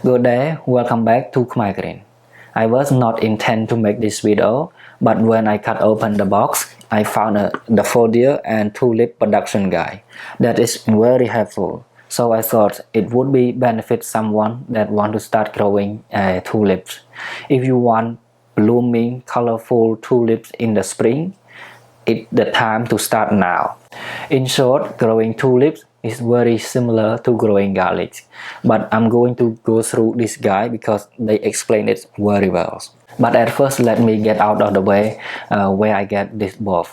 Good day, welcome back to Khmer Green. I was not intent to make this video, but when I cut open the box, I found the folder and tulip production guide that is very helpful. So I thought it would be benefit someone that want to start growing tulips. If you want blooming, colorful tulips in the spring, it's the time to start now. In short, growing tulips is very similar to growing garlic, but I'm going to go through this guide because they explain it very well. But at first, let me get out of the way where I get this bulb.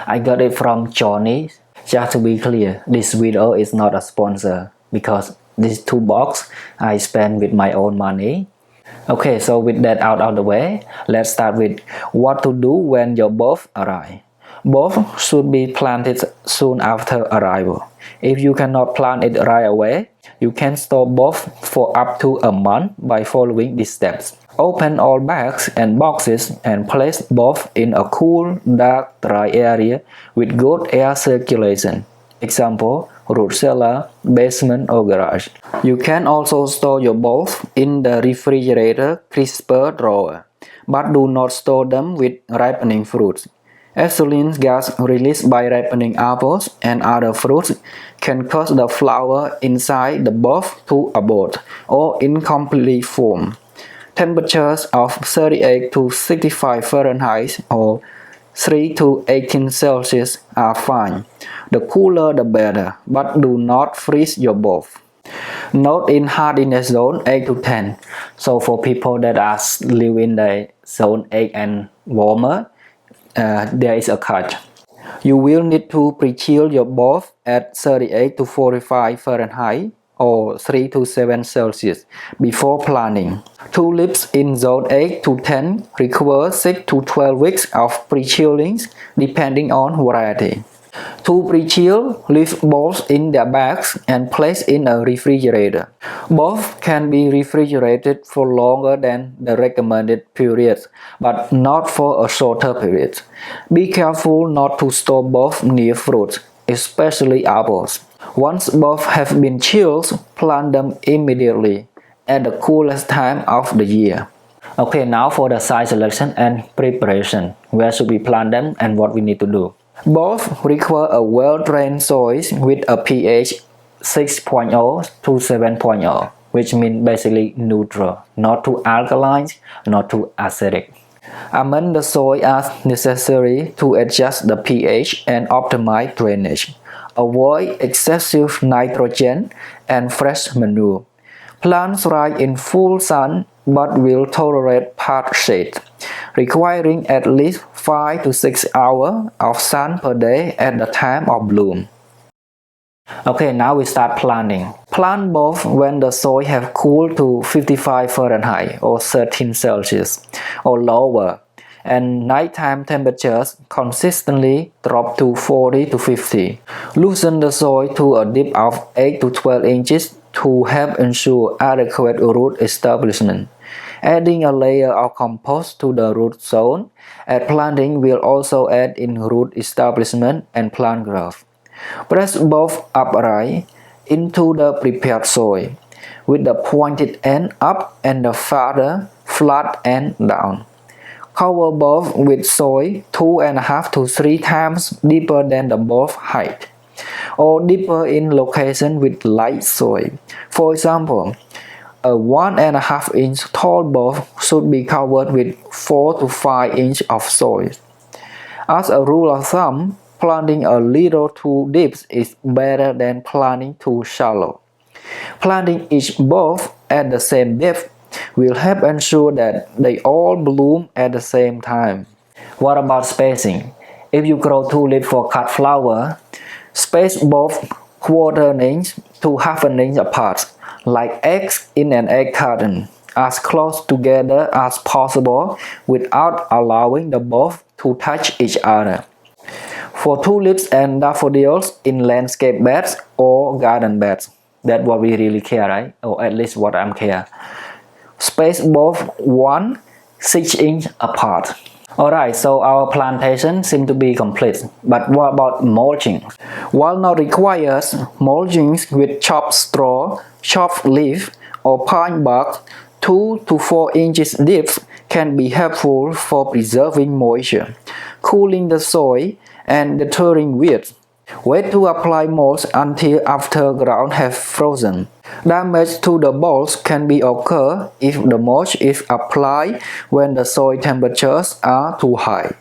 I got it from Johnny. Just to be clear, this video is not a sponsor because these two boxes I spent with my own money. Okay, so with that out of the way, let's start with what to do when your bulb arrives. Bulbs should be planted soon after arrival. If you cannot plant it right away, you can store bulbs for up to a month by following these steps. Open all bags and boxes and place bulbs in a cool, dark, dry area with good air circulation. Example, root cellar, basement or garage. You can also store your bulbs in the refrigerator crisper drawer, but do not store them with ripening fruits. Ethylene gas released by ripening apples and other fruits can cause the flower inside the bulb to abort or incompletely form. Temperatures of 38 to 65 Fahrenheit or 3 to 18 Celsius are fine. The cooler the better, but do not freeze your bulb. Note in hardiness zone 8 to 10. So for people that are live in the zone 8 and warmer, there is a catch. You will need to pre-chill your bulb at 38 to 45 Fahrenheit or 3 to 7 Celsius before planting. Tulips in zone 8 to 10 require 6 to 12 weeks of pre-chilling depending on variety. To pre-chill, leave bulbs in their bags and place in a refrigerator. Bulbs can be refrigerated for longer than the recommended period, but not for a shorter period. Be careful not to store bulbs near fruits, especially apples. Once bulbs have been chilled, plant them immediately at the coolest time of the year. Okay, now for the site selection and preparation. Where should we plant them and what we need to do? Bulbs require a well-drained soil with a pH 6.0 to 7.0, which means basically neutral, not too alkaline, not too acidic. Amend the soil as necessary to adjust the pH and optimize drainage. Avoid excessive nitrogen and fresh manure. Plants thrive in full sun but will tolerate part shade, requiring at least 5 to 6 hours of sun per day at the time of bloom. Okay, now we start planting. Plant bulbs when the soil have cooled to 55 Fahrenheit or 13 Celsius or lower, and nighttime temperatures consistently drop to 40 to 50. Loosen the soil to a depth of 8 to 12 inches to help ensure adequate root establishment. Adding a layer of compost to the root zone at planting will also aid in root establishment and plant growth. Press both upright into the prepared soil, with the pointed end up and the farther flat end down. Cover both with soil 2.5 to 3 times deeper than the bulb height, or deeper in location with light soil. For example, a 1.5 inch tall bulb should be covered with 4 to 5 inches of soil. As a rule of thumb, planting a little too deep is better than planting too shallow. Planting each bulb at the same depth will help ensure that they all bloom at the same time. What about spacing? If you grow tulip for cut flower, space bulbs 1/4 inch to 1/2 inch apart, like eggs in an egg carton, as close together as possible without allowing the bulbs to touch each other. For tulips and daffodils in landscape beds or garden beds, that's what we really care, right? Or at least what I'm care. Space both 1/6 inch apart. Alright, so our plantation seems to be complete, but what about mulching? While not required, mulching with chopped straw, chopped leaf, or pine bark 2 to 4 inches deep can be helpful for preserving moisture, cooling the soil, and deterring weeds. Wait to apply mulch until after ground has frozen. Damage to the bulbs can be occur if the mulch is applied when the soil temperatures are too high.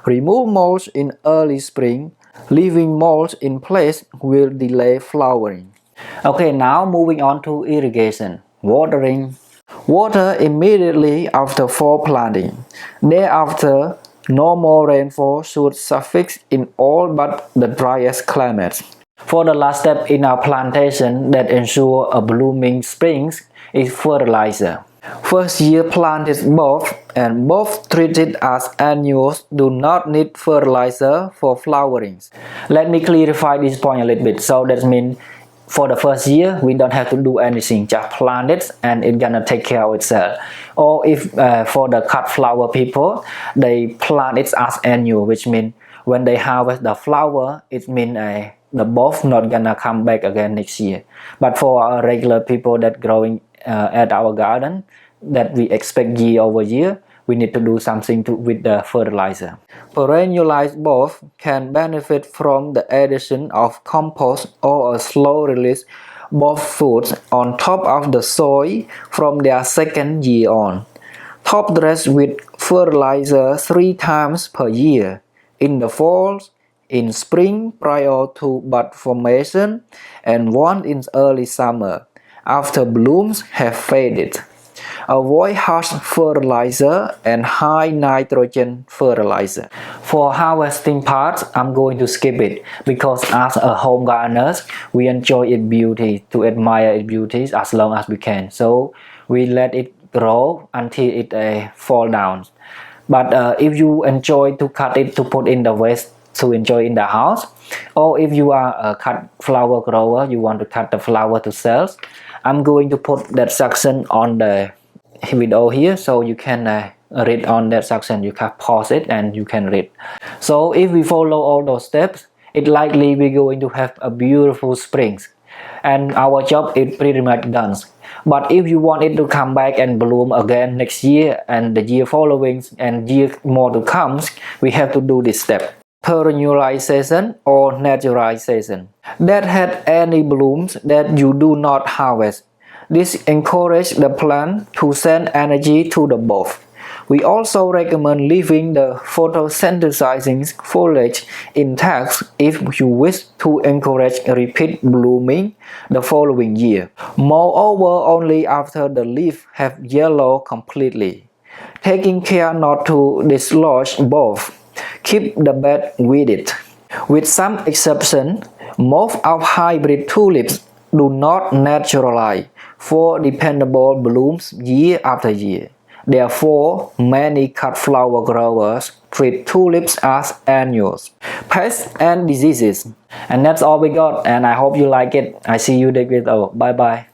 Remove mulch in early spring. Leaving mulch in place will delay flowering. Okay, now moving on to irrigation. Watering. Water immediately after fall planting. Thereafter, no more rainfall should suffice in all but the driest climates. For the last step in our plantation that ensure a blooming springs is fertilizer. First year planted both and both treated as annuals do not need fertilizer for flowering. Let me clarify this point a little bit. So that means for the first year we don't have to do anything, just plant it and it's gonna take care of itself. Or if for the cut flower people, they plant it as annual, which means when they harvest the flower, it means the both not gonna come back again next year. But for our regular people that growing at our garden, that we expect year over year, we need to do something with the fertilizer. Perennialized bulbs can benefit from the addition of compost or a slow release bulb foods on top of the soil from their second year on. Top dress with fertilizer 3 times per year, in the fall, in spring prior to bud formation, and once in early summer, after blooms have faded. Avoid harsh fertilizer and high nitrogen fertilizer. For harvesting part, I'm going to skip it because as a home gardeners, we enjoy its beauty, to admire its beauty as long as we can. So we let it grow until it fall down. But if you enjoy to cut it to put in the waste to enjoy in the house, or if you are a cut flower grower, you want to cut the flower to sell, I'm going to put that section on the video here so you can read on that section. You can pause it and you can read. So if we follow all those steps, it likely we're going to have a beautiful springs and our job is pretty much done. But if you want it to come back and bloom again next year and the year following and year more to come, we have to do this step. Perennialization or naturalization. That had any blooms that you do not harvest. This encourages the plant to send energy to the bulb. We also recommend leaving the photosynthesizing foliage intact if you wish to encourage repeat blooming the following year. Moreover, only after the leaves have yellowed completely. Taking care not to dislodge both. Keep the bed weeded. With some exception, most of hybrid tulips do not naturalize for dependable blooms year after year. Therefore, many cut flower growers treat tulips as annuals. Pests and diseases. And that's all we got, and I hope you like it. I see you next video. Bye bye.